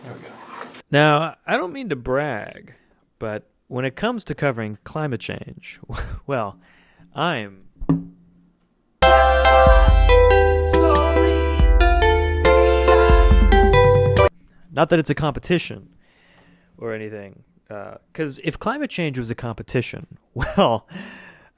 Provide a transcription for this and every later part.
There we go. Now, I don't mean to brag, but when it comes to covering climate change, well, I'm not that it's a competition or anything, because if climate change was a competition, well,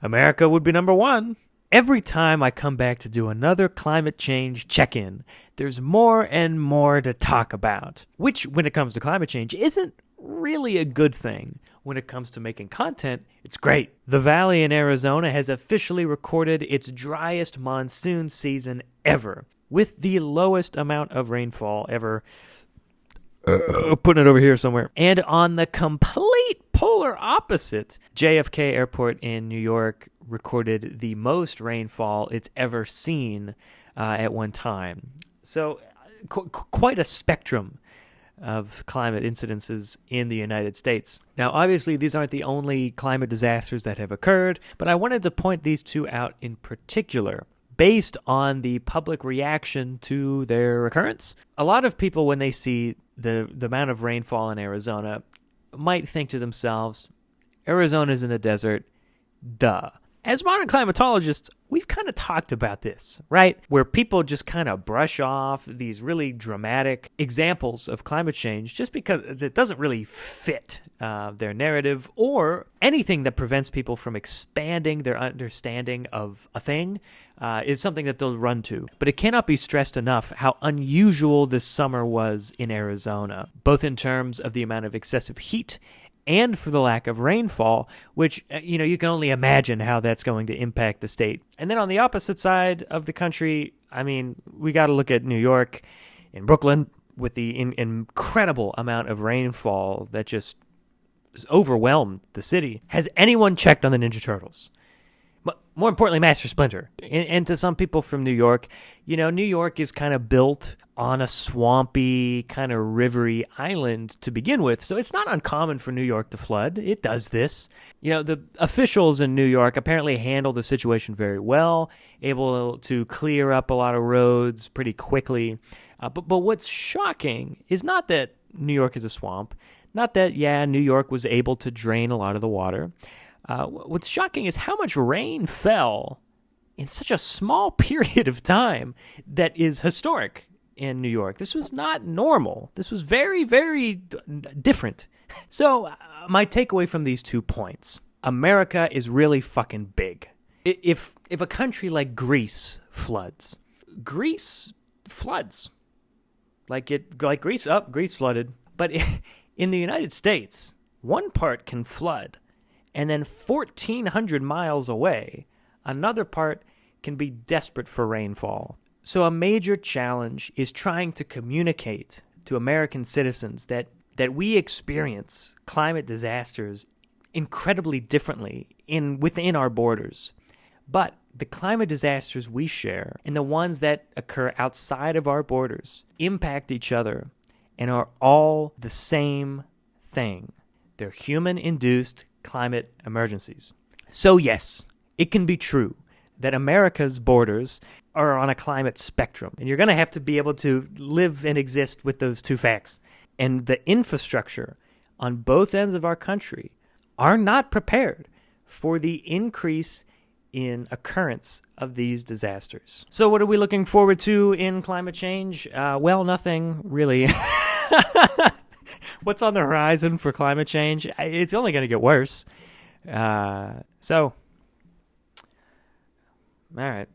America would be number one. Every time I come back to do another climate change check-in, there's more and more to talk about, which, when it comes to climate change, isn't really a good thing. When it comes to making content, it's great. The Valley in Arizona has officially recorded its driest monsoon season ever, with the lowest amount of rainfall ever. Putting it over here somewhere. And on the complete polar opposite, JFK Airport in New York recorded the most rainfall it's ever seen at one time. So quite a spectrum of climate incidences in the United States. Now, obviously, these aren't the only climate disasters that have occurred, but I wanted to point these two out in particular based on the public reaction to their occurrence. A lot of people, when they see the amount of rainfall in Arizona, might think to themselves, Arizona's in the desert, duh. As modern climatologists, we've kind of talked about this, right? Where people just kind of brush off these really dramatic examples of climate change just because it doesn't really fit their narrative, or anything that prevents people from expanding their understanding of a thing is something that they'll run to. But it cannot be stressed enough how unusual this summer was in Arizona, both in terms of the amount of excessive heat and for the lack of rainfall, which, you can only imagine how that's going to impact the state. And then on the opposite side of the country, I mean, we got to look at New York and Brooklyn with the incredible amount of rainfall that just overwhelmed the city. Has anyone checked on the Ninja Turtles? But more importantly, Master Splinter. And to some people from New York, New York is kind of built on a swampy, kind of rivery island to begin with. So it's not uncommon for New York to flood. It does this. The officials in New York apparently handle the situation very well, able to clear up a lot of roads pretty quickly. But what's shocking is not that New York is a swamp, not that, New York was able to drain a lot of the water. What's shocking is how much rain fell in such a small period of time that is historic in New York. This was not normal. This was very, very different. So my takeaway from these 2 points: America is really fucking big. If a country like Greece floods, like Greece. Greece flooded. But in the United States, one part can flood, and then 1,400 miles away, another part can be desperate for rainfall. So a major challenge is trying to communicate to American citizens that we experience climate disasters incredibly differently within our borders. But the climate disasters we share and the ones that occur outside of our borders impact each other and are all the same thing. They're human-induced climate emergencies. So yes, it can be true that America's borders are on a climate spectrum, and you're going to have to be able to live and exist with those two facts. And the infrastructure on both ends of our country are not prepared for the increase in occurrence of these disasters. So what are we looking forward to in climate change? Well, nothing really. What's on the horizon for climate change? It's only going to get worse. All right.